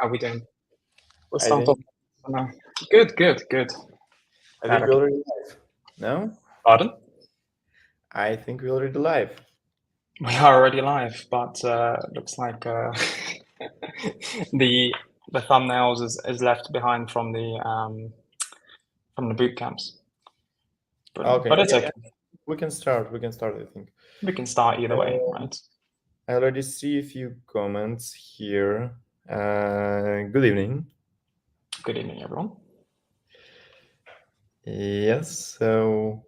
How are we doing? We'll I start off. think Good. I think we're already live. No? Pardon? I think we're already live. We are already live, but looks like the thumbnails is left behind from the boot camps. Okay. But it's okay. We can start. I think. We can start either way, right? I already see a few comments here. Good evening. Good evening, everyone. Yes. So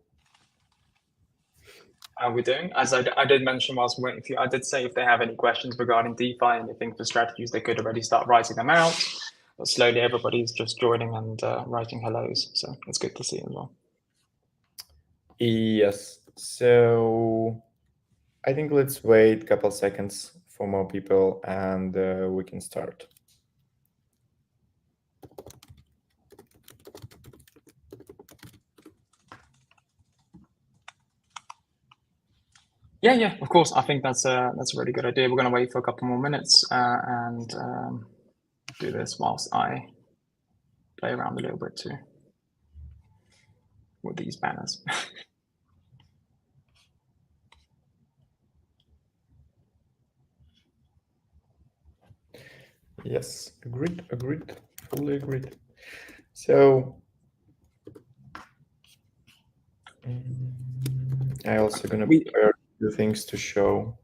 How are we doing? As I did mention whilst waiting for you, I did say if they have any questions regarding DeFi and they think for strategies, they could already start writing them out. But slowly, everybody's just joining and writing hellos, so it's good to see as well. yes. So I think let's wait a couple seconds for more people, and we can start. Yeah, of course. I think that's a really good idea. We're going to wait for a couple more minutes and do this whilst I play around a little bit too with these banners. Yes, agreed, fully agreed. So I also gonna prepare a few things to show.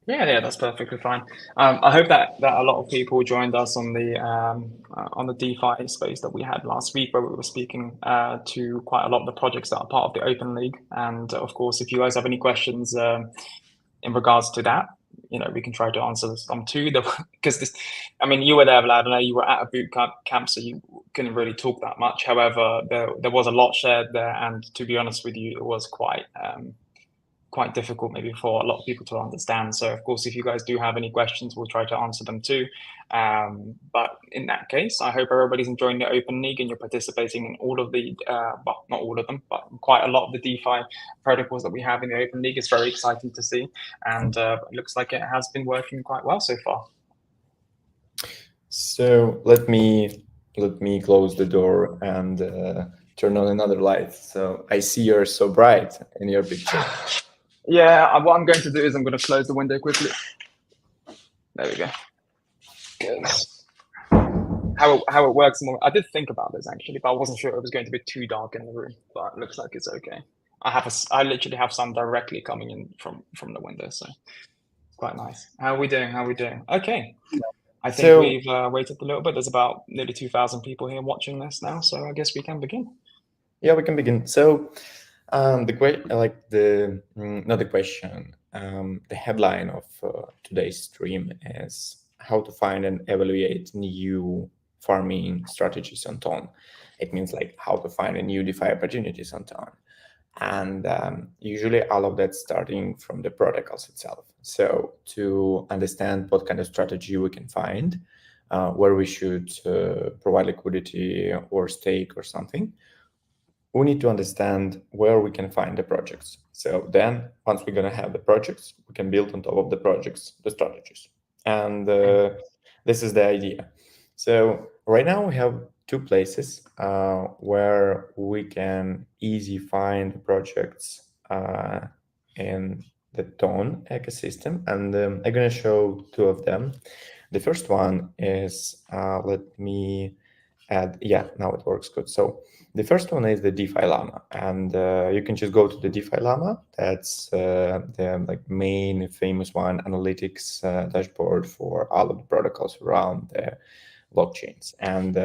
Yeah, that's perfectly fine. I hope that a lot of people joined us on the DeFi space that we had last week, where we were speaking to quite a lot of the projects that are part of the Open League. And of course, if you guys have any questions in regards to that, we can try to answer some too. Because you were there, Vlad. I know you were at a boot camp, so you couldn't really talk that much. However, there was a lot shared there, and to be honest with you, it was quite difficult maybe for a lot of people to understand. So of course, if you guys do have any questions, we'll try to answer them too. But in that case, I hope everybody's enjoying the Open League and you're participating in all of the, well, not all of them, but quite a lot of the DeFi protocols that we have in the Open League. It's very exciting to see. And it looks like it has been working quite well so far. So let me close the door and turn on another light. So I see you're so bright in your picture. Yeah, what I'm going to do is I'm going to close the window quickly. There we go. Good. How it works more. I did think about this actually, but I wasn't sure it was going to be too dark in the room. But it looks like it's okay. I literally have sun directly coming in from the window, so it's quite nice. How are we doing? Okay. I think we've waited a little bit. There's about nearly 2,000 people here watching this now, so I guess we can begin. Yeah, we can begin. So the headline of today's stream is how to find and evaluate new farming strategies on Ton. It means like how to find a new DeFi opportunities on Ton. And usually all of that starting from the protocols itself. So to understand what kind of strategy we can find, where we should provide liquidity or stake or something, we need to understand where we can find the projects. So then once we're going to have the projects, we can build on top of the projects the strategies. And this is the idea. So right now we have two places where we can easily find projects in the Ton ecosystem. And I'm going to show two of them. The first one is, let me add, yeah, now it works good. So the first one is the DeFi Llama, and you can just go to the DeFi Llama. That's the main famous one, analytics dashboard for all of the protocols around the blockchains. And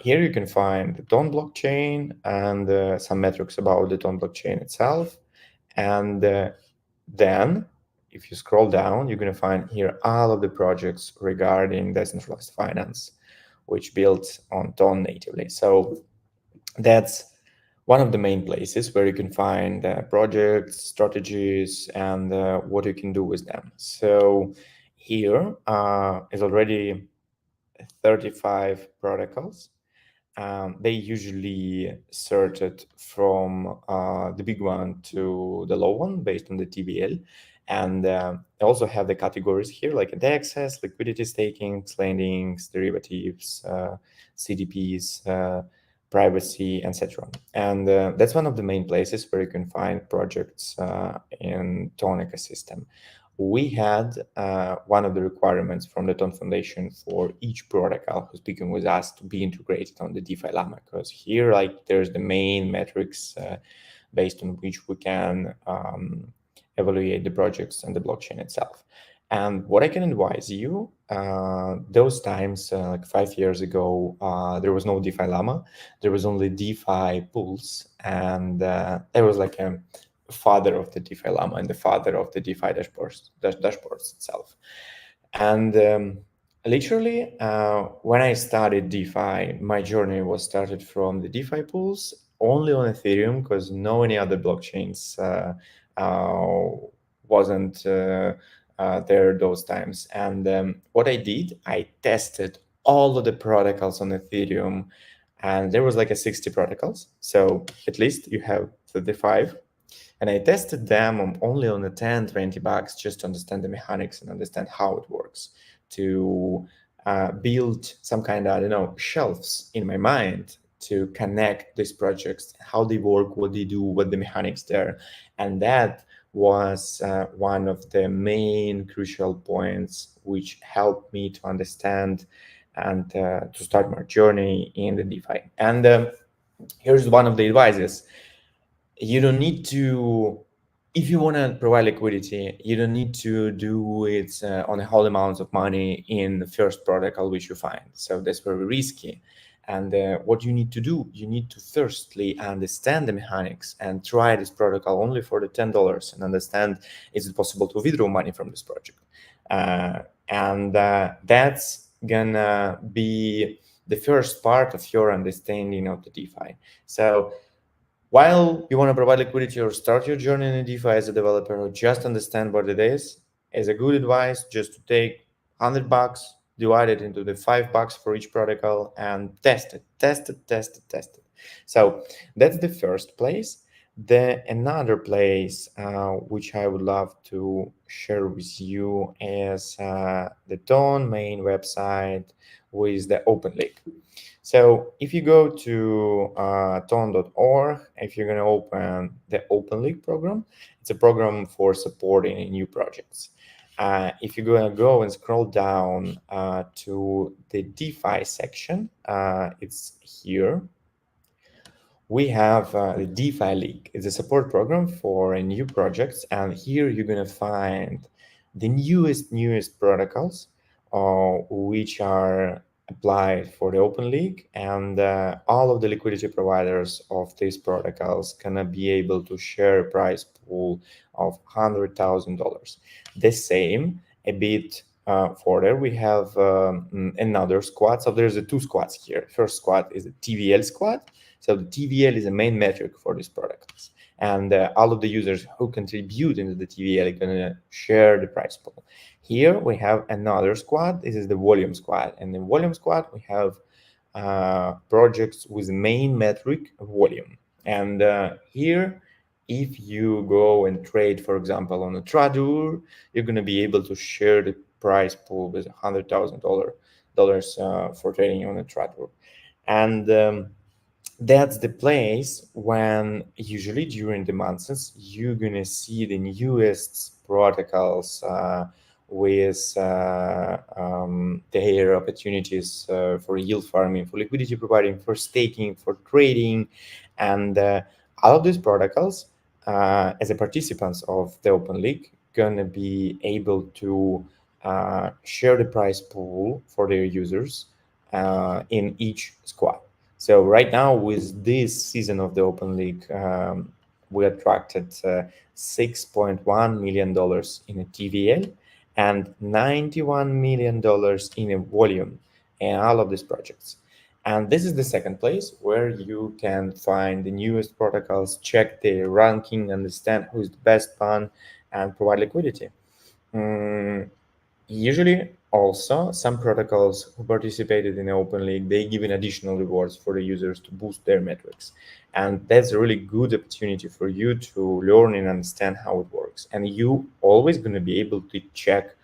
here you can find the Ton blockchain and some metrics about the Ton blockchain itself. And then if you scroll down, you're going to find here all of the projects regarding decentralized finance, which builds on Ton natively. So that's one of the main places where you can find projects, strategies, and what you can do with them. So here is already 35 protocols. They usually sorted from the big one to the low one based on the TVL. And I also have the categories here like access, liquidity staking, lendings, derivatives, CDPs, privacy, etc. And that's one of the main places where you can find projects in Tone ecosystem. We had one of the requirements from the Tone Foundation for each protocol who's speaking with us to be integrated on the DeFi Llama, because here like there's the main metrics based on which we can evaluate the projects and the blockchain itself. And what I can advise you, those times, like 5 years ago, there was no DeFi Llama, there was only DeFi pools, and there was like a father of the DeFi Llama and the father of the DeFi dashboards itself. And literally, when I started DeFi, my journey was started from the DeFi pools only on Ethereum, because no any other blockchains wasn't there those times. And what I did, I tested all of the protocols on Ethereum, and there was like a 60 protocols. So at least you have 35. And I tested them only on the 10, $20 just to understand the mechanics and understand how it works, to build some kind of, I don't know, shelves in my mind to connect these projects, how they work, what they do, what the mechanics there. And that was one of the main crucial points which helped me to understand and to start my journey in the DeFi. And here's one of the advices. You don't need to, if you want to provide liquidity, you don't need to do it on a whole amounts of money in the first protocol which you find. So that's very risky. And what you need to do, you need to firstly understand the mechanics and try this protocol only for the $10 and understand, is it possible to withdraw money from this project? And that's gonna be the first part of your understanding of the DeFi. So while you want to provide liquidity or start your journey in DeFi as a developer, or just understand what it is a good advice just to take $100, divide it into the $5 for each protocol and test it. So that's the first place. Another place which I would love to share with you is the Tone main website with the Open Link. So if you go to tone.org, if you're going to open the Open League program, it's a program for supporting new projects. If you're going to go and scroll down to the DeFi section, it's here. We have the DeFi League. It's a support program for new projects, and here you're going to find the newest protocols which are applied for the Open League, and all of the liquidity providers of these protocols gonna be able to share a prize pool of $100,000. The same a bit further, we have another squad. So there's two squads here. First squad is the TVL squad. So the TVL is the main metric for these protocols. And all of the users who contribute into the TVL are going to share the prize pool. Here we have another squad. This is the volume squad. And in volume squad, we have projects with main metric volume. And here, if you go and trade, for example, on a Tradur, you're going to be able to share the prize pool with $100,000 for trading on a Tradur. And that's the place when usually during the months you're gonna see the newest protocols with their opportunities for yield farming, for liquidity providing, for staking, for trading, and all of these protocols as a participants of the Open League gonna be able to share the prize pool for their users in each squad. So right now, with this season of the Open League, we attracted $6.1 million in a TVL and $91 million in a volume in all of these projects. And this is the second place where you can find the newest protocols, check their ranking, understand who's the best one, and provide liquidity. Usually, Also, some protocols who participated in the Open League, they give an additional rewards for the users to boost their metrics. And that's a really good opportunity for you to learn and understand how it works. And you always going to be able to check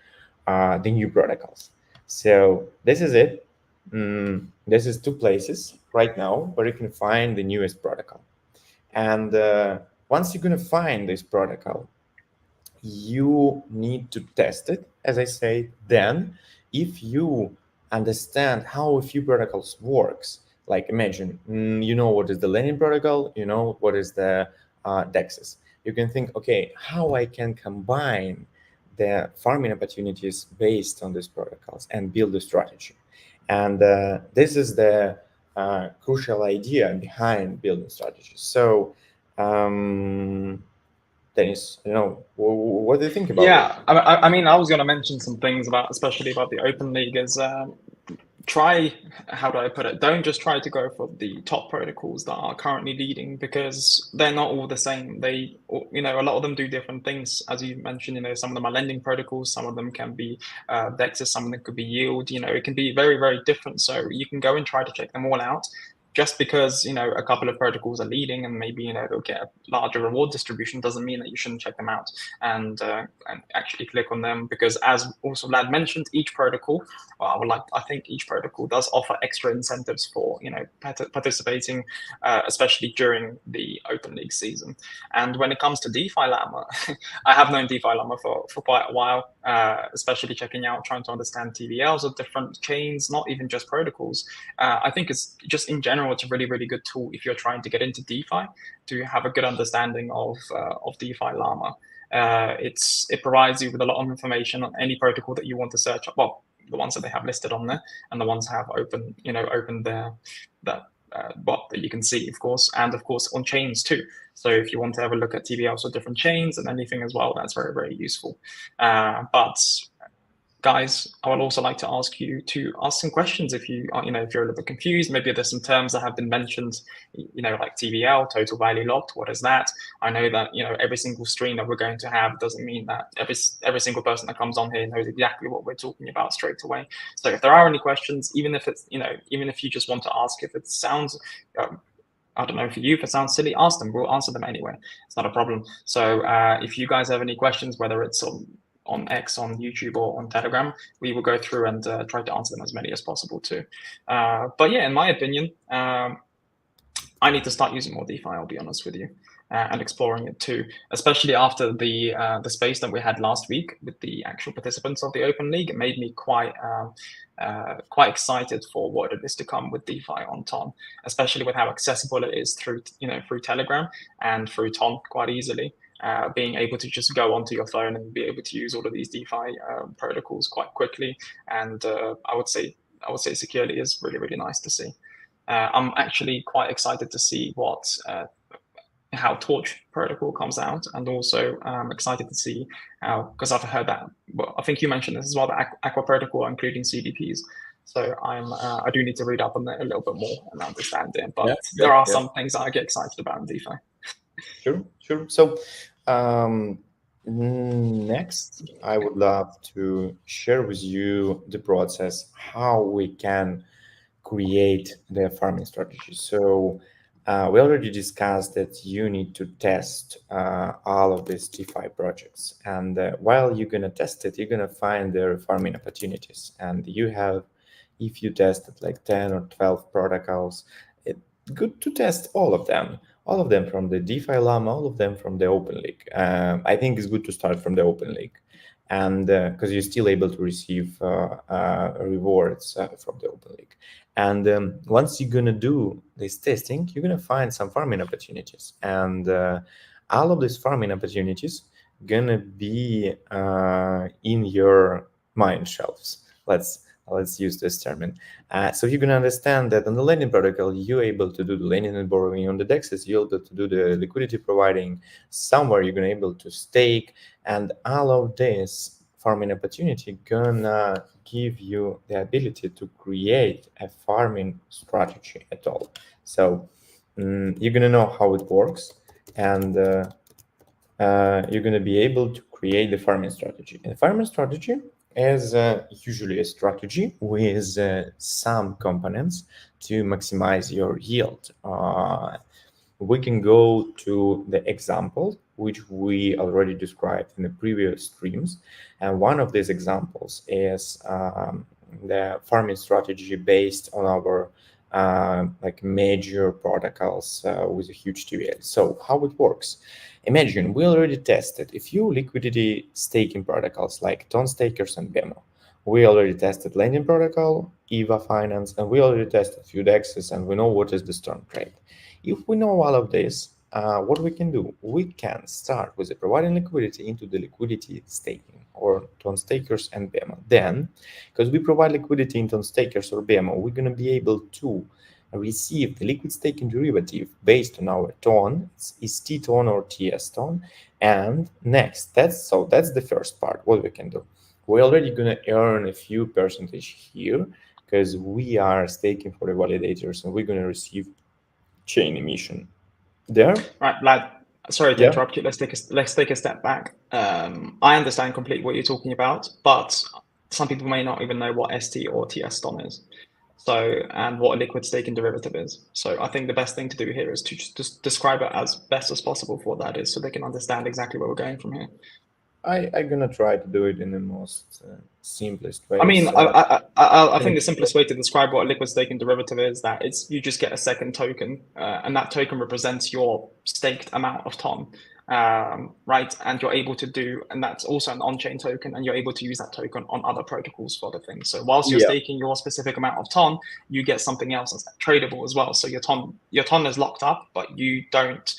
the new protocols. So this is it. This is two places right now where you can find the newest protocol. And once you're going to find this protocol, you need to test it, as I say. Then if you understand how a few protocols works, like imagine, you know what is the Lenin protocol, you know what is the DEXs. You can think, okay, how I can combine the farming opportunities based on these protocols and build a strategy. And this is the crucial idea behind building strategies. So Dennis, what do you think about it? Yeah, I mean, I was going to mention some things about, especially about the Open League, is try, how do I put it? Don't just try to go for the top protocols that are currently leading, because they're not all the same. They, a lot of them do different things. As you mentioned, some of them are lending protocols, some of them can be DEXs, some of them could be yield. It can be very, very different. So you can go and try to check them all out. Just because a couple of protocols are leading and maybe they'll get a larger reward distribution doesn't mean that you shouldn't check them out and actually click on them, because as also Vlad mentioned, each protocol, I think each protocol does offer extra incentives for participating, especially during the Open League season. And when it comes to DeFi Llama, I have known DeFi Llama for quite a while, especially checking out, trying to understand TVLs of different chains, not even just protocols. I think it's just in general, it's a really, really good tool if you're trying to get into DeFi, to have a good understanding of DeFi Llama. It provides you with a lot of information on any protocol that you want to search up. Well, the ones that they have listed on there, and the ones have opened their bot that you can see, of course, and of course on chains too. So if you want to have a look at TVLs for different chains and anything as well, that's very, very useful. But guys, I would also like to ask you to ask some questions if you are, if you're a little bit confused. Maybe there's some terms that have been mentioned, like TVL, total value locked. What is that? I know that every single stream that we're going to have doesn't mean that every single person that comes on here knows exactly what we're talking about straight away. So if there are any questions, even if it's even if you just want to ask, if it sounds I don't know, for you, if it sounds silly, ask them. We'll answer them anyway. It's not a problem. So if you guys have any questions, whether it's on X, on YouTube, or on Telegram, we will go through and try to answer them as many as possible too. But yeah, in my opinion, I need to start using more DeFi, I'll be honest with you, and exploring it too, especially after the space that we had last week with the actual participants of the Open League. It made me quite excited for what it is to come with DeFi on Ton, especially with how accessible it is through Telegram and through Ton quite easily. Being able to just go onto your phone and be able to use all of these DeFi protocols quite quickly, and I would say securely, is really, really nice to see. I'm actually quite excited to see how Torch protocol comes out, and also excited to see how, because I've heard that, well, I think you mentioned this as well, the Aqua protocol including CDPs. So I do need to read up on that a little bit more and understand it. But there are some things that I get excited about in DeFi. Sure. So next, I would love to share with you the process, how we can create the farming strategy. So we already discussed that you need to test all of these DeFi projects. And while you're going to test it, you're going to find their farming opportunities. And if you tested like 10 or 12 protocols, it's good to test all of them from the DeFi Llama, all of them from the Open League. I think it's good to start from the Open League, and because you're still able to receive rewards from the Open League. And once you're gonna do this testing, you're gonna find some farming opportunities, and all of these farming opportunities gonna be in your mine shelves. Let's use this term. So you're going to understand that on the lending protocol, you're able to do the lending and borrowing. On the DEXs, you're able to do the liquidity providing. Somewhere you're going to be able to stake. And all of this farming opportunity gonna give you the ability to create a farming strategy at all. So you're going to know how it works. And you're going to be able to create the farming strategy. And the farming strategy as usually a strategy with some components to maximize your yield. We can go to the example which we already described in the previous streams, and one of these examples is the farming strategy based on our like major protocols with a huge TVL. So how it works? Imagine we already tested a few liquidity staking protocols like Ton Stakers and BEMO. We already tested lending protocol, EVA Finance, and we already tested a few DEXs, and we know what is the storm trade. If we know all of this, what we can do? We can start with providing liquidity into the liquidity staking or Ton Stakers and BEMO. Then, because we provide liquidity into Ton Stakers or BEMO, we're going to be able to receive the liquid staking derivative based on our ton, is T ton or TS ton. And next, that's the first part. What we can do? We're already going to earn a few percentage here because we are staking for the validators and we're going to receive chain emission there. Right, Vlad, sorry to Yeah. interrupt you. Let's take a step back. I understand completely what you're talking about, but some people may not even know what ST or TS ton is. So, and what a liquid staking derivative is. So I think the best thing to do here is to just describe it as best as possible for what that is so they can understand exactly where we're going from here. I'm gonna try to do it in the most simplest way. I mean, So, I think the simplest way to describe what a liquid staking derivative is that it's you just get a second token, and that token represents your staked amount of ton, right? And you're able to do, and that's also an on-chain token, and you're able to use that token on other protocols for other things. So whilst you're staking your specific amount of ton, you get something else that's tradable as well. So your ton is locked up, but you don't.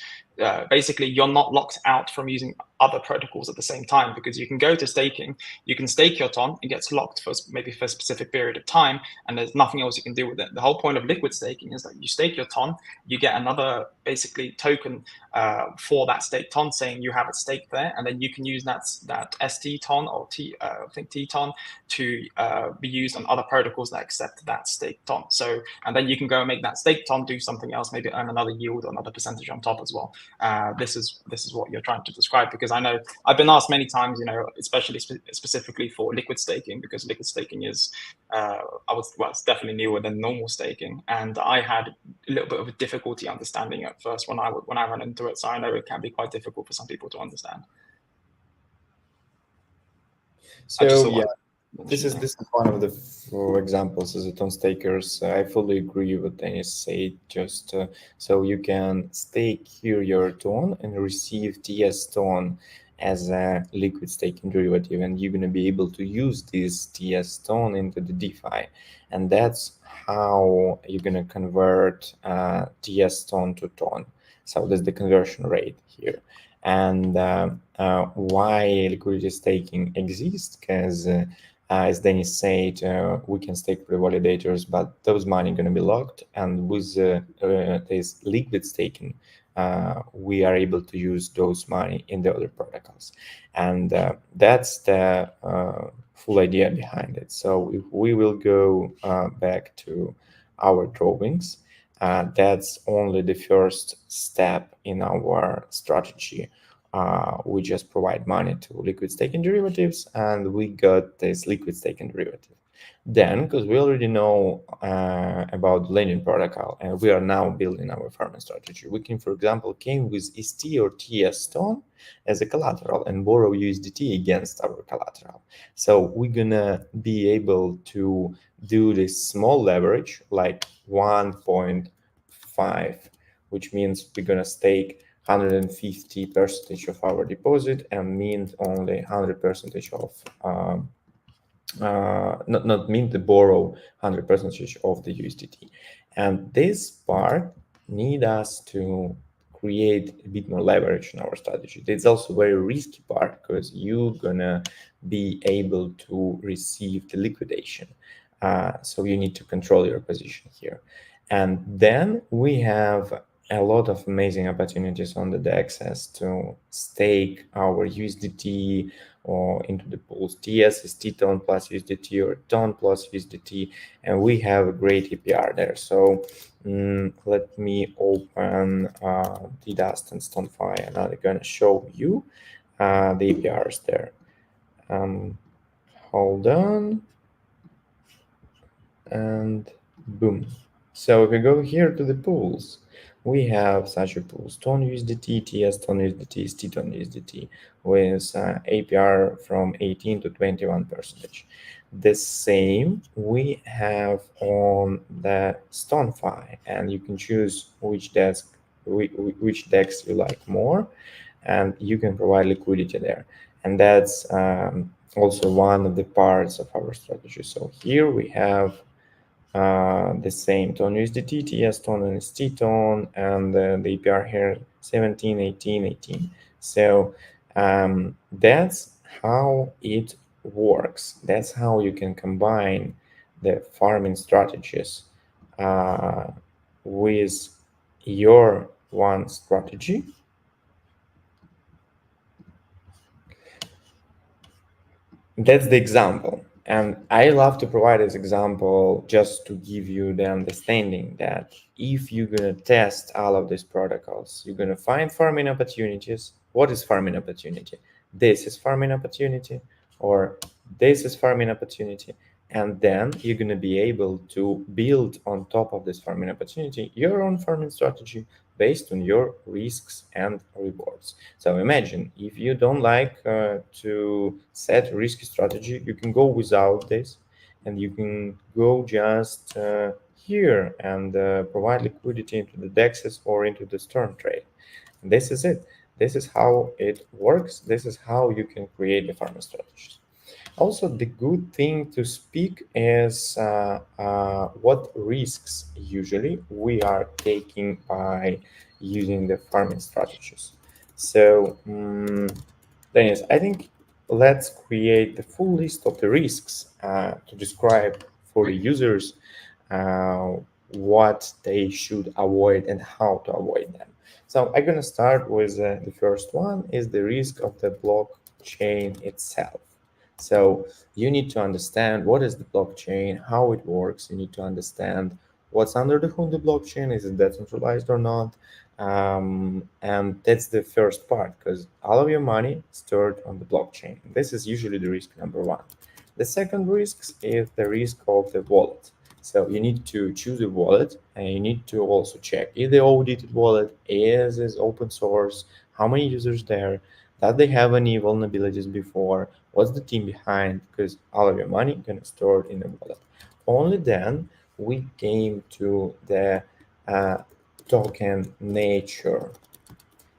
Basically, you're not locked out from using other protocols at the same time because you can go to staking, you can stake your ton, it gets locked for maybe for a specific period of time, and there's nothing else you can do with it. The whole point of liquid staking is that you stake your ton, you get another basically token for that staked ton saying you have it staked there, and then you can use that ST ton or I think T ton to be used on other protocols that accept that staked ton. So, and then you can go and make that staked ton do something else, maybe earn another yield or another percentage on top as well. This is what you're trying to describe, because I know I've been asked many times, especially specifically for liquid staking, because liquid staking is it's definitely newer than normal staking, and I had a little bit of a difficulty understanding at first when I ran into it. So I know it can be quite difficult for some people to understand. So yeah, this is one of the examples as a ton stakers. I fully agree with Dennis said. Just so you can stake here your ton and receive TS ton as a liquid staking derivative, and you're going to be able to use this TS ton into the DeFi, and that's how you're going to convert TS ton to ton. So that's the conversion rate here. And why liquidity staking exists? Because as Dennis said, we can stake for the validators, but those money are going to be locked. And with this liquid staking, we are able to use those money in the other protocols. And that's the full idea behind it. So if we will go back to our drawings, that's only the first step in our strategy. We just provide money to liquid staking derivatives, and we got this liquid staking derivative. Then, because we already know about the lending protocol, and we are now building our farming strategy, we can, for example, came with ST or TS ton as a collateral and borrow USDT against our collateral. So we're gonna be able to do this small leverage, like 1.5, which means we're gonna stake 150% of our deposit and mint only 100% of not mint the borrow 100% of the USDT. And this part need us to create a bit more leverage in our strategy. It's also a very risky part because you're gonna be able to receive the liquidation. So you need to control your position here. And then we have a lot of amazing opportunities on the DEX as to stake our USDT or into the pools TS, ST ton plus USDT or ton plus USDT, and we have a great APR there. So let me open DDust and StoneFi, and I'm gonna show you the APRs there. hold on, and boom. So if we go here to the pools, we have such a pools: Ton USDT, TS Ton USDT, T-Ton USDT, with APR from 18 to 21%. The same we have on the StoneFi, and you can choose which DEX you like more, and you can provide liquidity there. And that's also one of the parts of our strategy. So here we have the same Ton USDT, TS Ton and ST Ton, and the APR here 17, 18, 18. So that's how it works. That's how you can combine the farming strategies with your one strategy. That's the example. And I love to provide this example just to give you the understanding that if you're going to test all of these protocols, you're going to find farming opportunities. What is farming opportunity? This is farming opportunity, or this is farming opportunity. And then you're going to be able to build on top of this farming opportunity your own farming strategy based on your risks and rewards. So imagine if you don't like to set a risky strategy, you can go without this, and you can go just here and provide liquidity into the DEXs or into the Storm trade. And this is it. This is how it works. This is how you can create the farming strategies. Also, the good thing to speak is what risks usually we are taking by using the farming strategies. So, Dennis, I think let's create the full list of the risks to describe for the users what they should avoid and how to avoid them. So I'm going to start with the first one is the risk of the blockchain itself. So you need to understand what is the blockchain, how it works. You need to understand what's under the hood of the blockchain. Is it decentralized or not? And that's the first part, because all of your money is stored on the blockchain. This is usually the risk number one. The second risk is the risk of the wallet. So you need to choose a wallet, and you need to also check if the audited wallet is open source, how many users there, that they have any vulnerabilities before, what's the team behind, because all of your money is going to store it in a wallet. Only then we came to the token nature.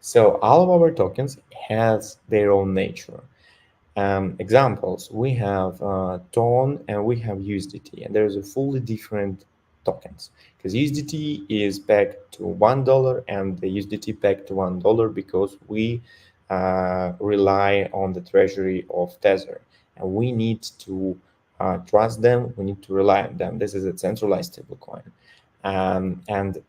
So all of our tokens has their own nature. Examples, we have TON and we have USDT, and there's a fully different tokens, because USDT is pegged to $1 and the USDT pegged to $1 because we rely on the treasury of Tether, and we need to trust them, we need to rely on them. This is a centralized stablecoin. And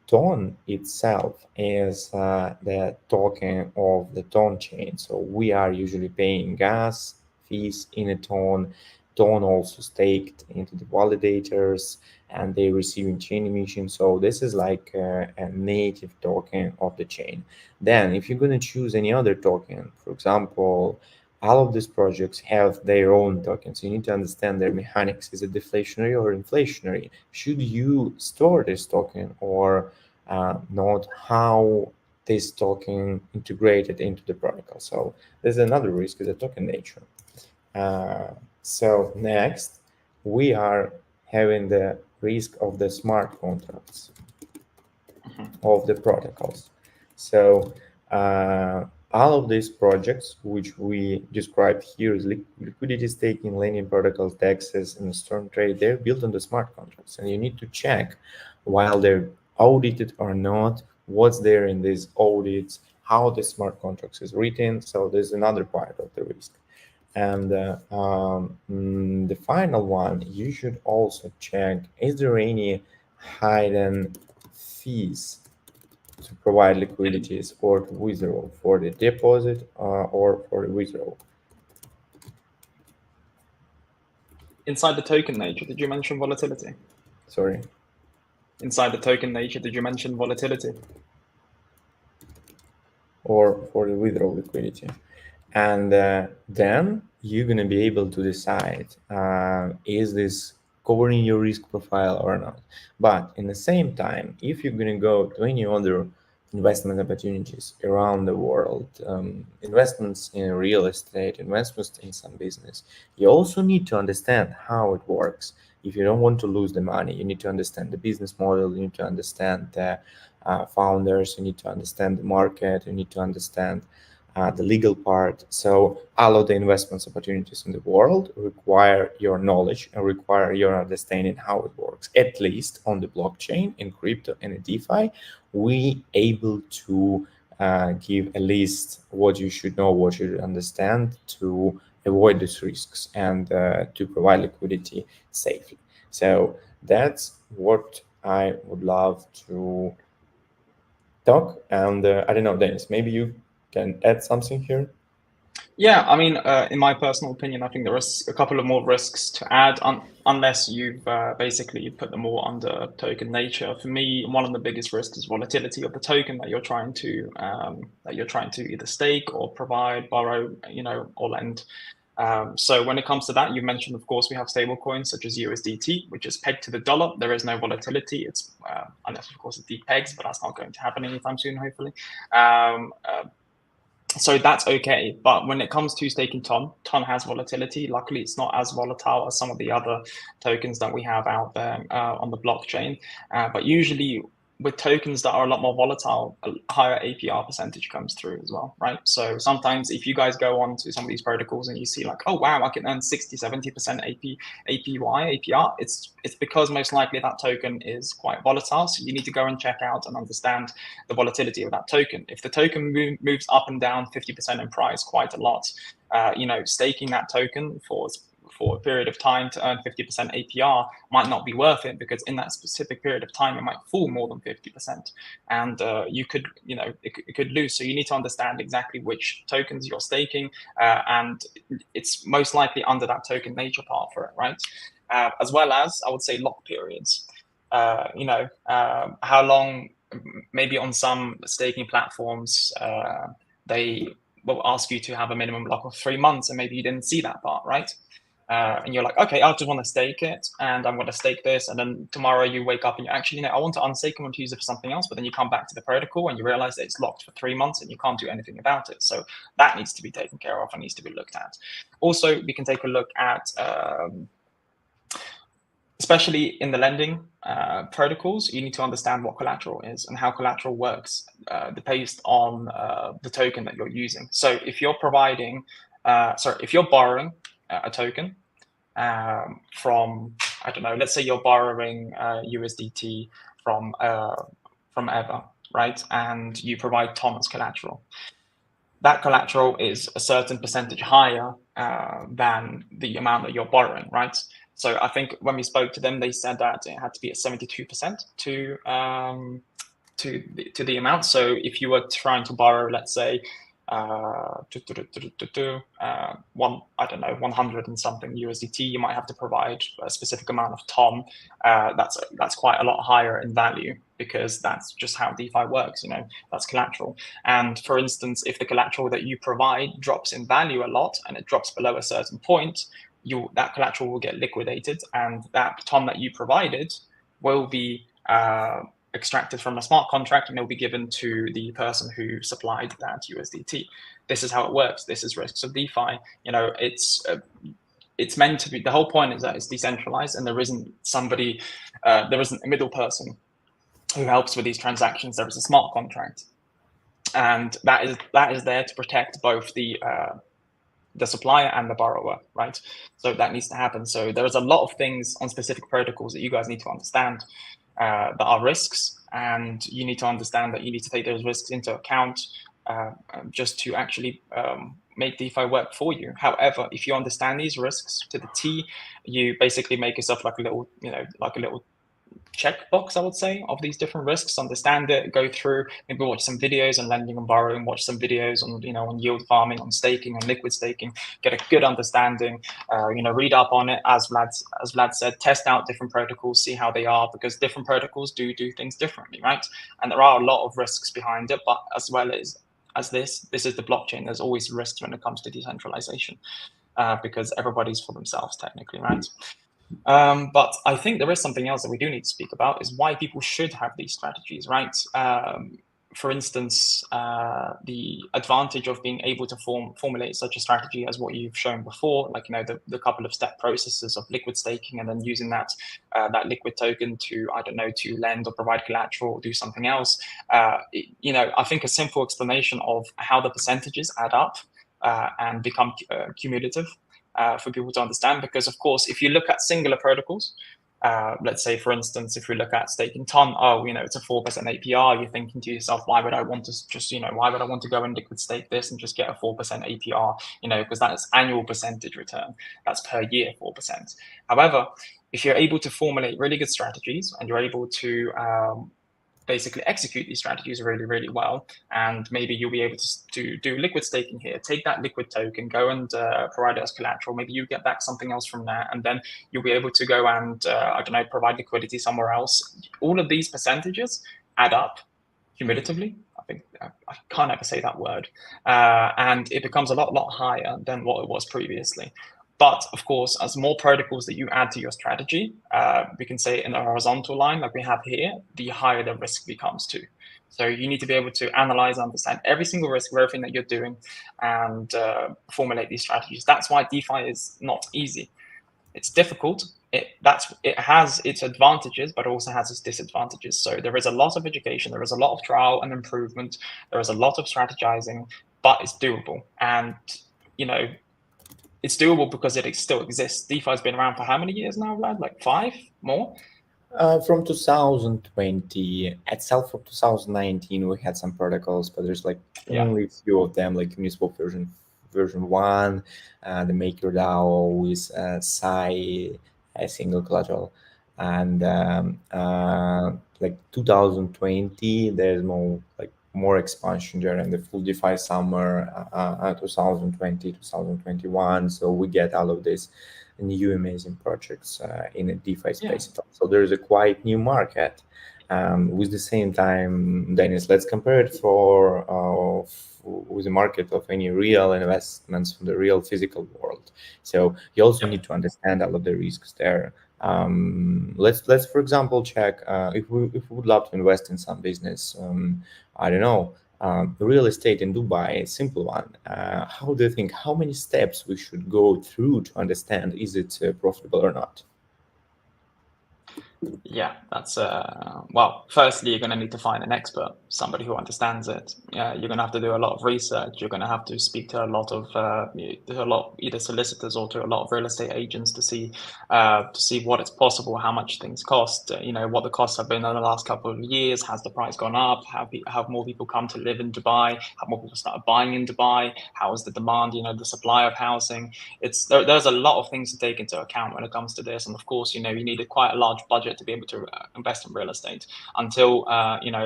TON itself is the token of the TON chain. So we are usually paying gas fees in a TON. TON also staked into the validators, and they receiving chain emission. So this is like a native token of the chain. Then if you're going to choose any other token, for example, all of these projects have their own tokens. You need to understand their mechanics. Is it deflationary or inflationary? Should you store this token or not? How this token integrated into the protocol? So there's another risk, is the token nature. So next, we are having the risk of the smart contracts of the protocols. So all of these projects, which we described here, is liquidity staking, lending protocols, DEXs, and Storm trade, they're built on the smart contracts. And you need to check while they're audited or not, what's there in these audits, how the smart contracts is written. So there's another part of the risk. And the final one, you should also check, is there any hidden fees to provide liquidities or to withdraw, for the deposit or for the withdrawal? Inside the token nature, did you mention volatility? Sorry? Inside the token nature, did you mention volatility? Or for the withdrawal liquidity. And then you're going to be able to decide, is this covering your risk profile or not. But in the same time, if you're going to go to any other investment opportunities around the world, investments in real estate, investments in some business, you also need to understand how it works. If you don't want to lose the money, you need to understand the business model, you need to understand the founders, you need to understand the market, you need to understand the legal part. So all of the investments opportunities in the world require your knowledge and require your understanding how it works. At least on the blockchain, in crypto, and in DeFi, we able to give at least what you should know, what you should understand to avoid these risks and to provide liquidity safely. So that's what I would love to talk. And I don't know, Dennis, maybe you can add something here. Yeah, I mean, in my personal opinion, I think there are a couple of more risks to add, unless you've basically put them all under token nature. For me, one of the biggest risks is volatility of the token that you're trying to either stake or provide, borrow, or lend. So when it comes to that, you mentioned, of course, we have stable coins such as USDT, which is pegged to the dollar. There is no volatility. It's unless, of course, it depegs, but that's not going to happen anytime soon, hopefully. So that's okay. But when it comes to staking Ton has volatility. Luckily, it's not as volatile as some of the other tokens that we have out there on the blockchain. But usually with tokens that are a lot more volatile, a higher APR percentage comes through as well, right? So sometimes if you guys go on to some of these protocols and you see like, oh, wow, I can earn 60, 70% APR, it's because most likely that token is quite volatile. So you need to go and check out and understand the volatility of that token. If the token moves up and down 50% in price quite a lot, staking that token for a period of time to earn 50% APR might not be worth it, because in that specific period of time, it might fall more than 50%. And you could, it could lose. So you need to understand exactly which tokens you're staking. And it's most likely under that token nature part for it, right? As well as, I would say, lock periods. How long, maybe on some staking platforms, they will ask you to have a minimum lock of 3 months, and maybe you didn't see that part, right? And you're like, okay, I just want to stake it, and I'm going to stake this. And then tomorrow you wake up and you actually, I want to unstake, I want to use it for something else. But then you come back to the protocol and you realize that it's locked for 3 months and you can't do anything about it. So that needs to be taken care of and needs to be looked at. Also, we can take a look at, especially in the lending protocols, you need to understand what collateral is and how collateral works based on the token that you're using. So if you're providing, if you're borrowing a token from, I don't know, let's say you're borrowing USDT from Eva, right? And you provide Tom as collateral. That collateral is a certain percentage higher than the amount that you're borrowing, right? So I think when we spoke to them, they said that it had to be at 72% to the amount. So if you were trying to borrow, let's say, 100 and something USDT, you might have to provide a specific amount of Tom. That's quite a lot higher in value, because that's just how DeFi works. That's collateral. And for instance, if the collateral that you provide drops in value a lot and it drops below a certain point, that collateral will get liquidated, and that Tom that you provided will be extracted from a smart contract, and it will be given to the person who supplied that USDT. This is how it works. This is risks of DeFi. It's meant to be. The whole point is that it's decentralized, and there isn't a middle person who helps with these transactions. There is a smart contract, and that is there to protect both the supplier and the borrower, right? So that needs to happen. So there's a lot of things on specific protocols that you guys need to understand that are risks, and you need to understand that you need to take those risks into account just to actually make DeFi work for you. However, if you understand these risks to the T, you basically make yourself like a little checkbox, I would say, of these different risks. Understand it, go through, maybe watch some videos on lending and borrowing, watch some videos on on yield farming, on staking, on liquid staking, get a good understanding, read up on it, as Vlad said, test out different protocols, see how they are, because different protocols do things differently, right? And there are a lot of risks behind it, but as well as this is the blockchain, there's always risks when it comes to decentralization. because everybody's for themselves technically, right? But I think there is something else that we do need to speak about is why people should have these strategies, right? For instance, the advantage of being able to formulate such a strategy as what you've shown before, like the couple of step processes of liquid staking and then using that liquid token to, I don't know, to lend or provide collateral or do something else. I think a simple explanation of how the percentages add up and become cumulative for people to understand. Because of course, if you look at singular protocols, let's say, for instance, if we look at staking ton, it's a 4% APR. You're thinking to yourself, why would I want to go and liquid stake this and just get a 4% APR? Because that's annual percentage return. That's per year 4%. However, if you're able to formulate really good strategies and you're able to basically execute these strategies really, really well, and maybe you'll be able to do liquid staking here, take that liquid token, go and provide it as collateral. Maybe you get back something else from that, and then you'll be able to go and provide liquidity somewhere else. All of these percentages add up cumulatively. I think I can't ever say that word, and it becomes a lot higher than what it was previously. But of course, as more protocols that you add to your strategy, we can say in a horizontal line like we have here, the higher the risk becomes too. So you need to be able to analyze, understand every single risk of everything that you're doing, and formulate these strategies. That's why DeFi is not easy. It's difficult. It has its advantages, but also has its disadvantages. So there is a lot of education, there is a lot of trial and improvement, there is a lot of strategizing, but it's doable. And it's doable because it still exists. DeFi has been around for how many years now, Vlad? Like 5 more? From 2020 itself, from 2019, we had some protocols, but there's only a few of them, like municipal version 1, the MakerDAO with Psi, a single collateral, and 2020, there's more expansion during the full DeFi summer, 2020, 2021. So we get all of this new amazing projects in a DeFi space. Yeah. So there's a quite new market. With the same time, Dennis, let's compare it with the market of any real investments from the real physical world. So you also need to understand all of the risks there. Let's for example check if we would love to invest in some business. I don't know, real estate in Dubai, a simple one. How do you think? How many steps we should go through to understand is it profitable or not? Yeah, that's well, firstly, you're going to need to find an expert, somebody who understands it. You're going to have to do a lot of research. You're going to have to speak to a lot of either solicitors or to a lot of real estate agents to see what it's possible, how much things cost, what the costs have been in the last couple of years. Has the price gone up? Have more people come to live in Dubai? Have more people started buying in Dubai? How is the demand, the supply of housing? There's a lot of things to take into account when it comes to this. And of course, you need quite a large budget to be able to invest in real estate until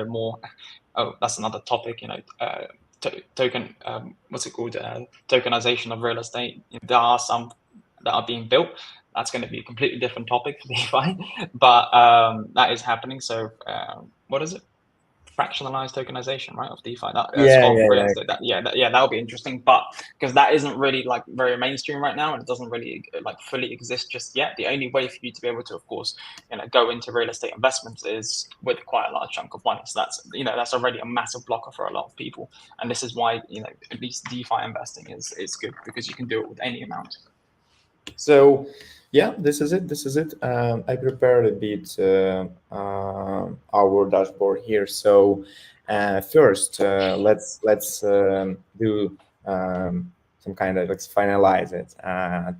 more. Oh, that's another topic. Token. What's it called? Tokenization of real estate. There are some that are being built. That's going to be a completely different topic for DeFi, but that is happening. So what is it? Fractionalized tokenization, right, of DeFi. That'll be interesting, but because that isn't really very mainstream right now, and it doesn't really fully exist just yet. The only way for you to be able to, of course, go into real estate investments is with quite a large chunk of money. So that's already a massive blocker for a lot of people, and this is why at least DeFi investing is good, because you can do it with any amount. So yeah, this is it. I prepared a bit our dashboard here. So first, let's do some kind of, let's finalize it.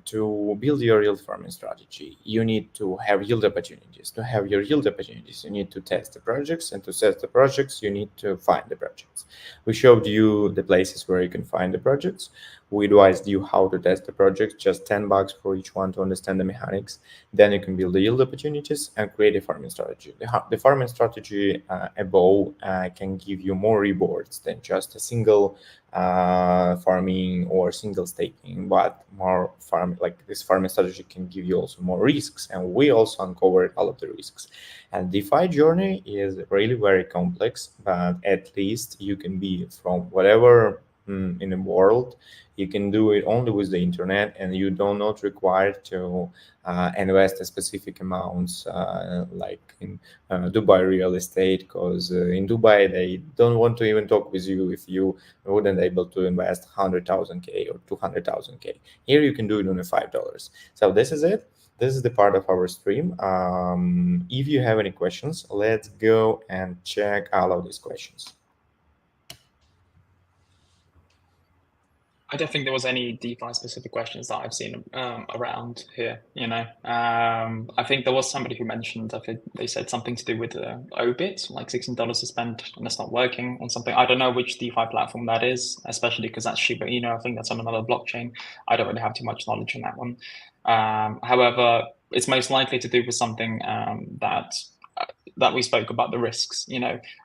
To build your yield farming strategy, you need to have yield opportunities. To have your yield opportunities, you need to test the projects, and to test the projects, you need to find the projects. We showed you the places where you can find the projects. We advised you how to test the project, just $10 for each one to understand the mechanics. Then you can build the yield opportunities and create a farming strategy. The farming strategy above can give you more rewards than just a single farming or single staking, but more this farming strategy can give you also more risks, and we also uncovered all of the risks. And DeFi journey is really very complex, but at least you can be from whatever in the world. You can do it only with the internet, and you do not require to invest a specific amounts like in Dubai real estate, because in Dubai they don't want to even talk with you if you wouldn't able to invest 100,000 K or 200,000 K. Here you can do it on a $5. So this is it. This is the part of our stream. If you have any questions, let's go and check all of these questions. I don't think there was any DeFi specific questions that I've seen around here. I think there was somebody who mentioned, I think they said something to do with Obit, like $16 to spend, and it's not working on something. I don't know which DeFi platform that is, especially because that's Shiba Inu. I think that's on another blockchain. I don't really have too much knowledge on that one. However, it's most likely to do with something that we spoke about, the risks,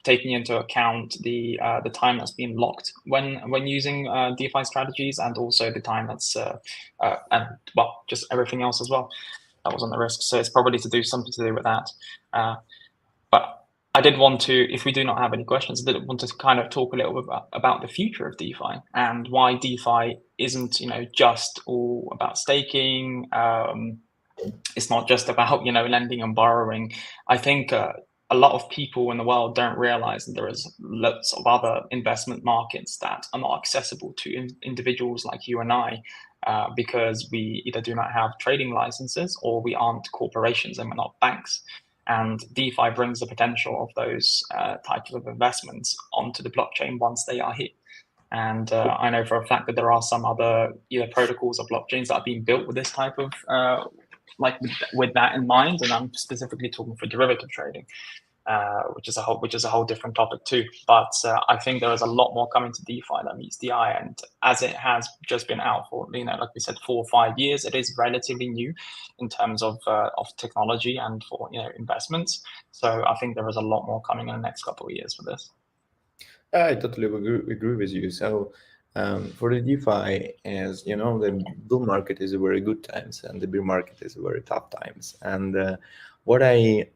taking into account the time that's been locked when using DeFi strategies, and also the time that's and well, just everything else as well that was on the risk. So it's probably something to do with that. But I did want to, if we do not have any questions, I did want to kind of talk a little bit about the future of DeFi and why DeFi isn't just all about staking. It's not just about lending and borrowing. I think a lot of people in the world don't realize that there is lots of other investment markets that are not accessible to individuals like you and I, because we either do not have trading licenses or we aren't corporations and we're not banks. And DeFi brings the potential of those types of investments onto the blockchain once they are hit. And I know for a fact that there are some other either protocols or blockchains that are being built with this type of with that in mind, and I'm specifically talking for derivative trading, which is a whole different topic too. But I think there is a lot more coming to DeFi that meets the eye, and as it has just been out for like we said 4 or 5 years, it is relatively new in terms of technology and for investments. So I think there is a lot more coming in the next couple of years for this. I totally agree with you. So for the DeFi, as you know, the bull market is a very good times and the bear market is very tough times. And what I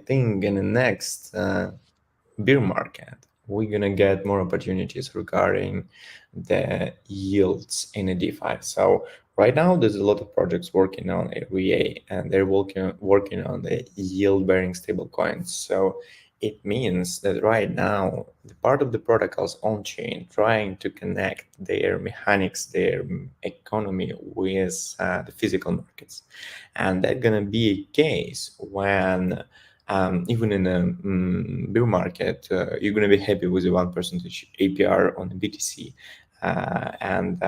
think in the next bear market, we're gonna get more opportunities regarding the yields in a DeFi. So right now, there's a lot of projects working on REA, and they're working on the yield-bearing stablecoins. So it means that right now, the part of the protocols on chain trying to connect their mechanics, their economy with the physical markets, and that's gonna be a case when even in a bear market, you're going to be happy with a 1% APR on the BTC. And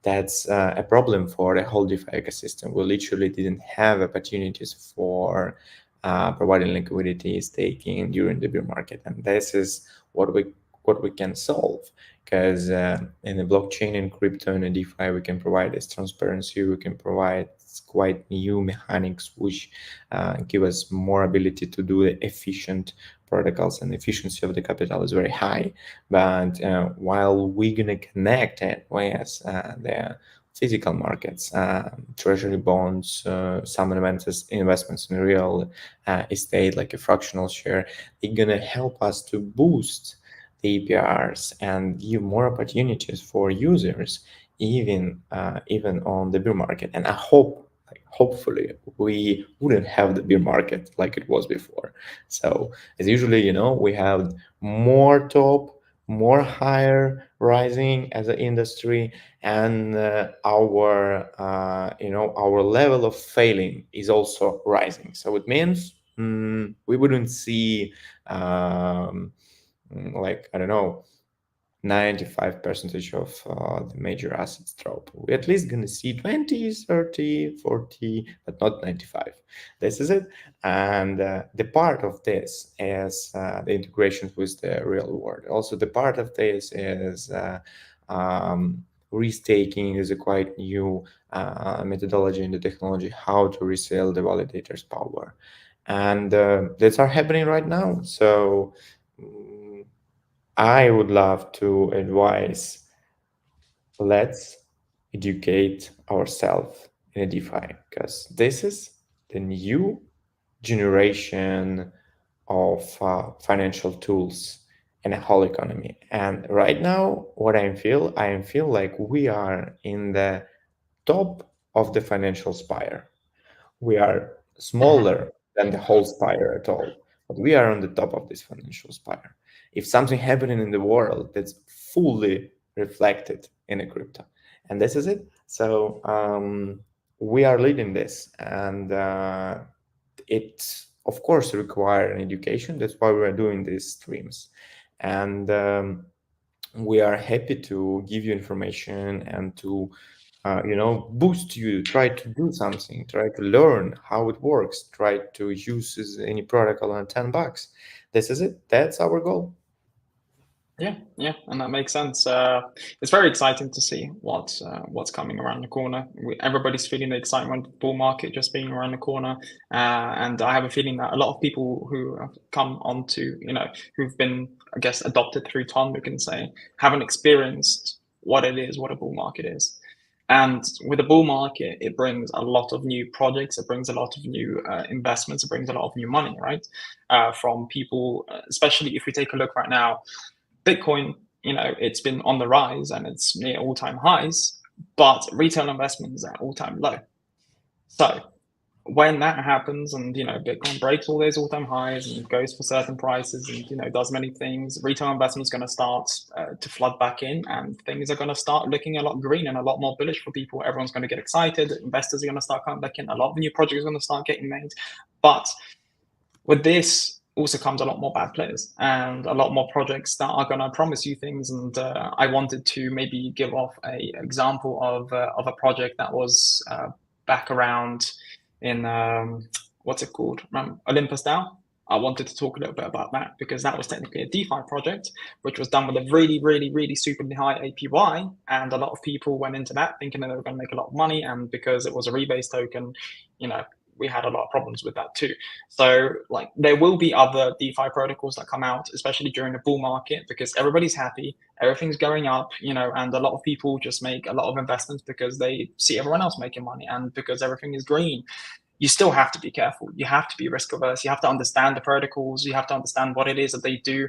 that's a problem for the whole DeFi ecosystem. We literally didn't have opportunities for providing liquidity staking during the bear market. And this is what we can solve. Because in the blockchain and crypto and DeFi, we can provide this transparency, we can provide quite new mechanics which give us more ability to do the efficient protocols, and efficiency of the capital is very high. But while we're gonna connect it with the physical markets, treasury bonds, some investments in real estate like a fractional share, they're gonna help us to boost the APRs and give more opportunities for users, even on the bear market. And I hope, hopefully, we wouldn't have the bear market like it was before. So as usually, we have more top, more higher rising as an industry, and our level of failing is also rising. So it means we wouldn't see like, I don't know, 95% of the major assets drop. We're at least going to see 20, 30, 40, but not 95. This is it. And the part of this is the integration with the real world. Also, the part of this is restaking is a quite new methodology in the technology, how to resell the validator's power. And that's are happening right now. So I would love to advise, let's educate ourselves in a DeFi, because this is the new generation of financial tools in a whole economy. And right now, what I feel like we are in the top of the financial spire. We are smaller than the whole spire at all, but we are on the top of this financial spire. If something happening in the world, that's fully reflected in a crypto, and this is it. So we are leading this, and it of course require an education. That's why we're doing these streams, and we are happy to give you information and to boost you, try to do something, try to learn how it works, try to use any protocol on $10. This is it. That's our goal. Yeah, and that makes sense. It's very exciting to see what's coming around the corner. Everybody's feeling the excitement of the bull market just being around the corner, and I have a feeling that a lot of people who have come onto, who've been, I guess, adopted through Tom, we can say, haven't experienced what it is, what a bull market is. And with the bull market, it brings a lot of new projects, it brings a lot of new investments, it brings a lot of new money, right? From people, especially if we take a look right now. Bitcoin, it's been on the rise and it's near all-time highs, but retail investment is at all-time low. So when that happens and, Bitcoin breaks all those all-time highs and goes for certain prices and, does many things, retail investment is going to start to flood back in, and things are going to start looking a lot green and a lot more bullish for people. Everyone's going to get excited. Investors are going to start coming back in. A lot of new projects are going to start getting made. But with this also comes a lot more bad players and a lot more projects that are going to promise you things. And I wanted to maybe give off a example of a project that was back around in what's it called, Olympus DAO. I wanted to talk a little bit about that because that was technically a DeFi project, which was done with a really, really, really super high APY. And a lot of people went into that thinking that they were going to make a lot of money. And because it was a rebase token, we had a lot of problems with that too. So there will be other DeFi protocols that come out, especially during the bull market, because everybody's happy, everything's going up, and a lot of people just make a lot of investments because they see everyone else making money and because everything is green. You still have to be careful. You have to be risk averse. You have to understand the protocols. You have to understand what it is that they do.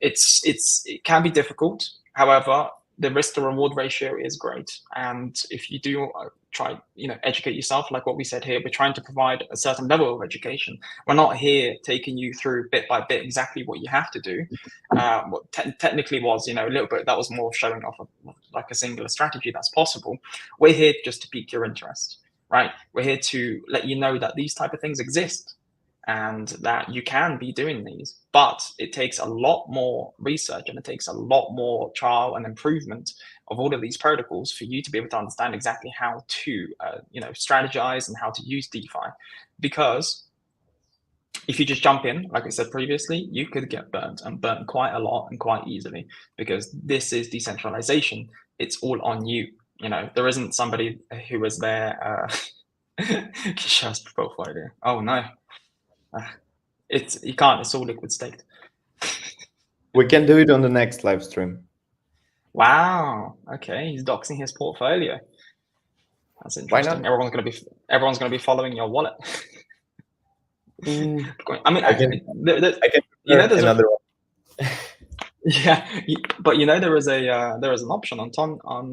It can be difficult. However, the risk to reward ratio is great. And if you do try, educate yourself, like what we said here, we're trying to provide a certain level of education. We're not here taking you through bit by bit exactly what you have to do. What technically was, a little bit, that was more showing off of like a singular strategy that's possible. We're here just to pique your interest, right? We're here to let you know that these type of things exist and that you can be doing these, but it takes a lot more research and it takes a lot more trial and improvement of all of these protocols for you to be able to understand exactly how to, strategize and how to use DeFi. Because if you just jump in, like I said previously, you could get burnt and burnt quite a lot and quite easily because this is decentralization. It's all on you. There isn't somebody who is there. Just portfolio. Oh no. You can't. It's all liquid staked. We can do it on the next live stream. Wow. Okay, he's doxing his portfolio. That's interesting. Everyone's gonna be following your wallet. I mean, I can there's another one. Yeah, but there is an option on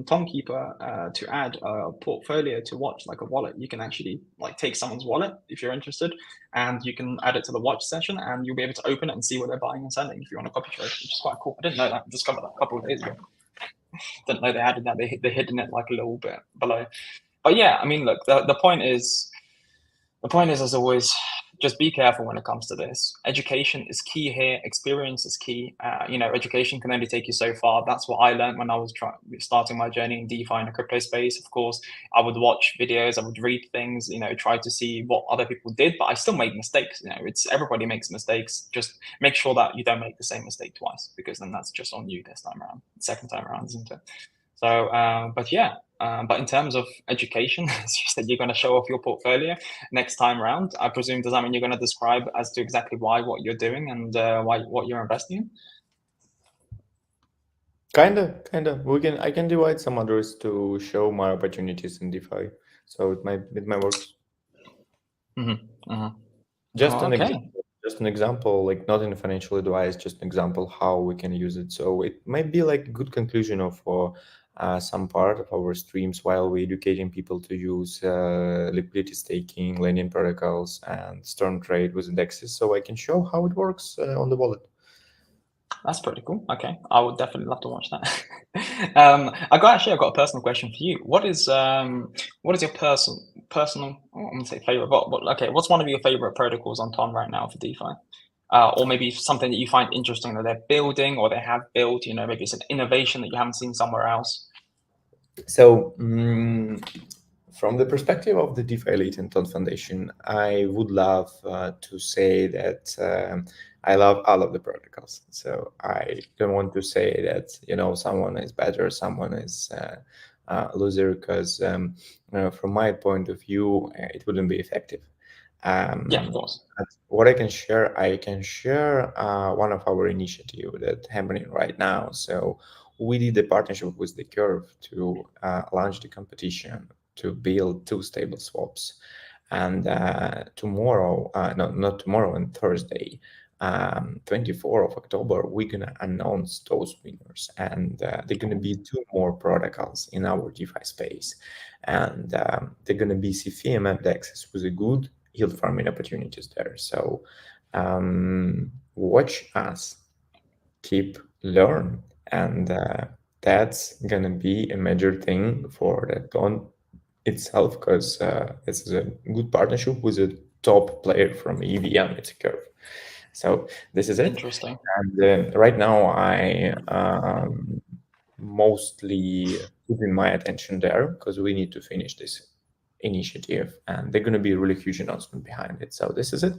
Tomkeeper to add a portfolio to watch, like a wallet. You can actually take someone's wallet if you're interested, and you can add it to the watch session, and you'll be able to open it and see what they're buying and selling if you want to copy trade, which is quite cool. I didn't know that. I discovered that a couple of days ago. Didn't know they added that. They're hidden it like a little bit below. But yeah, I mean, look, the point is, as always, just be careful when it comes to this. Education is key here. Experience is key. Education can only take you so far. That's what I learned when I was starting my journey in DeFi in the crypto space. Of course, I would watch videos, I would read things, try to see what other people did, but I still make mistakes. Everybody makes mistakes. Just make sure that you don't make the same mistake twice, because then that's just on you this time around. Second time around, isn't it? So, but yeah. But in terms of education, as you said, you're going to show off your portfolio next time around. I presume, does that mean you're going to describe as to exactly what you're doing and what you're investing in? Kinda. I can divide some others to show my opportunities in DeFi. So it might work. Mm-hmm. Mm-hmm. Just an example. just an example, like not in a financial advice, just an example how we can use it. So it might be like a good conclusion of some part of our streams while we're educating people to use liquidity staking, lending protocols, and storm trade with indexes. So I can show how it works on the wallet. That's pretty cool. Okay, I would definitely love to watch that. I've got a personal question for you. What is your personal? I'm gonna say favorite, but okay, what's one of your favorite protocols on Ton right now for DeFi? Or maybe something that you find interesting that they're building or they have built. You know, maybe it's an innovation that you haven't seen somewhere else. So from the perspective of the DeFi Latent Ton Foundation, I would love to say that I love all of the protocols. So I don't want to say that, you know, someone is better, someone is a loser, because from my point of view, it wouldn't be effective. Yeah, of course. What I can share one of our initiative that's happening right now. So we did a partnership with the Curve to launch the competition to build 2 stable swaps. And tomorrow, no, not tomorrow, on Thursday, 24th of October, we're gonna announce those winners, and they're gonna be 2 more protocols in our DeFi space, and they're gonna be CFM indexes with a good yield farming opportunities there. So watch us, keep learn, and that's gonna be a major thing for the Ton itself, because it's a good partnership with a top player from EVM. It's a Curve. So this is it. Interesting. And right now I mostly putting my attention there because we need to finish this initiative, and they're going to be a really huge announcement behind it. So this is it.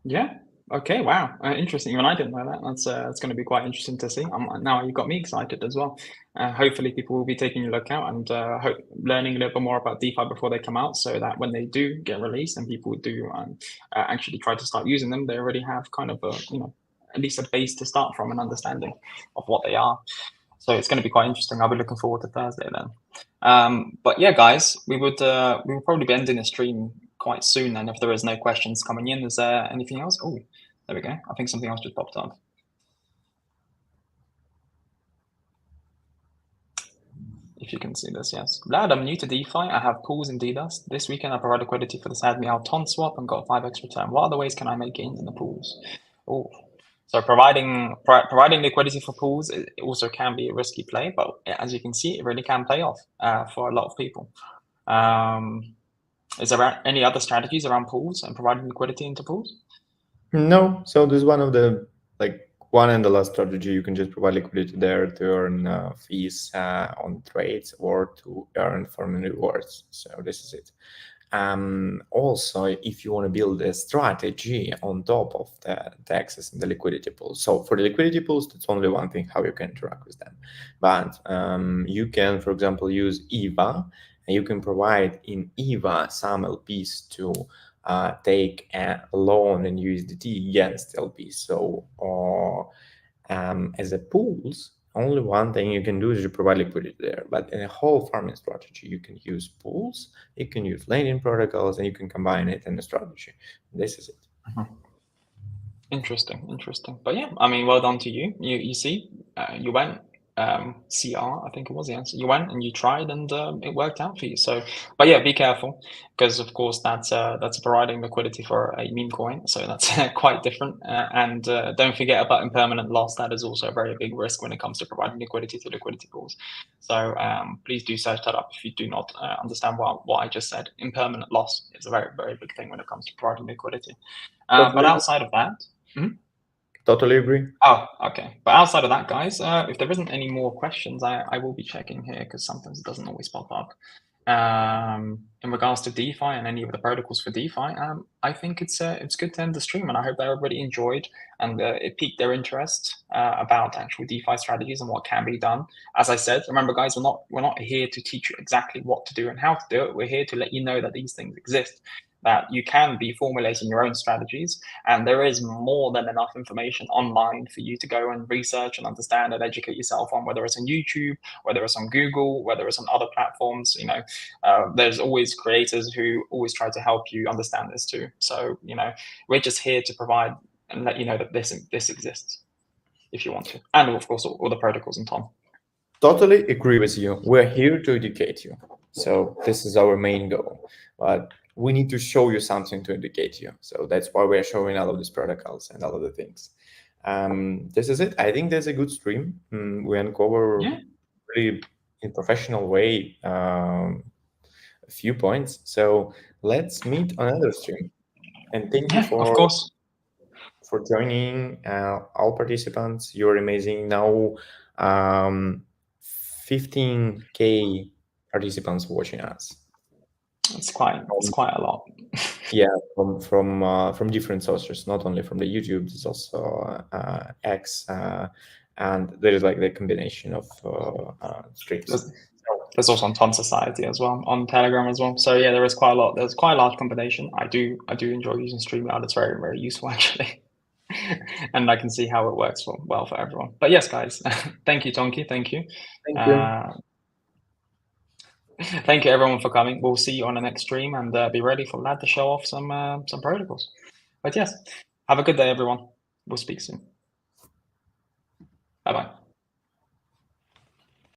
Yeah. Okay. Wow. Interesting. Even I didn't know that. That's going to be quite interesting to see. Now you got me excited as well. Hopefully, people will be taking a look out and learning a little bit more about DeFi before they come out, so that when they do get released and people do actually try to start using them, they already have kind of a at least a base to start from, an understanding of what they are. So it's going to be quite interesting. I'll be looking forward to Thursday then. But yeah, guys, we will probably be ending the stream quite soon. And if there is no questions coming in, is there anything else? Oh, there we go. I think something else just popped up. If you can see this, yes. Vlad, I'm new to DeFi. I have pools in DDoS. This weekend I provided liquidity for the SadMeow Ton swap and got 5x return. What other ways can I make gains in the pools? Oh, so providing liquidity for pools, it also can be a risky play, but as you can see, it really can pay off for a lot of people. Is there any other strategies around pools and providing liquidity into pools? No. So this is one of the one and the last strategy. You can just provide liquidity there to earn fees on trades or to earn farming rewards. So this is it. Also, if you want to build a strategy on top of the access and the liquidity pools. So for the liquidity pools, that's only one thing, how you can interact with them. But you can, for example, use EVA, and you can provide in EVA some LPs to take a loan in USDT against LPs. So as a pools, only one thing you can do is you provide liquidity there. But in a whole farming strategy, you can use pools, you can use lending protocols, and you can combine it in the strategy. This is it. Interesting. But yeah, I mean, well done to you. You see, you went CR, I think it was the answer. You went and you tried, and it worked out for you. So, but yeah, be careful, because of course that's providing liquidity for a meme coin, so that's quite different. And don't forget about impermanent loss. That is also a very big risk when it comes to providing liquidity to liquidity pools. So please do search that up if you do not understand what I just said. Impermanent loss is a very, very big thing when it comes to providing liquidity. But outside of that. Totally agree. Oh, okay. But outside of that, guys, if there isn't any more questions, I will be checking here, because sometimes it doesn't always pop up. In regards to DeFi and any of the protocols for DeFi, I think it's good to end the stream, and I hope that everybody enjoyed and it piqued their interest about actual DeFi strategies and what can be done. As I said, remember, guys, we're not here to teach you exactly what to do and how to do it. We're here to let you know that these things exist. that you can be formulating your own strategies, and there is more than enough information online for you to go and research and understand and educate yourself on, whether it's on YouTube, whether it's on Google, whether it's on other platforms. There's always creators who always try to help you understand this too. So we're just here to provide and let you know that this exists if you want to, and of course all the protocols and Tom. Totally agree with you. We're here to educate you. So this is our main goal. But we need to show you something to educate you. So that's why we're showing all of these protocols and all of the things. This is it. I think there's a good stream. We uncover really in professional way a few points. So let's meet on another stream. And thank you of course. for joining all participants. You're amazing. Now 15K participants watching us. It's quite a lot. Yeah, from different sources, not only from the YouTube. There's also X, and there is like the combination of streams. There's also on Ton Society as well, on Telegram as well. So yeah, there is quite a lot. There's quite a large combination. I do enjoy using StreamYard. It's very, very useful actually. And I can see how it works well for everyone. But yes, guys, thank you, Tonki. Thank you. Thank you. Thank you, everyone, for coming. We'll see you on the next stream, and be ready for Vlad to show off some protocols. But yes, have a good day, everyone. We'll speak soon. Bye-bye.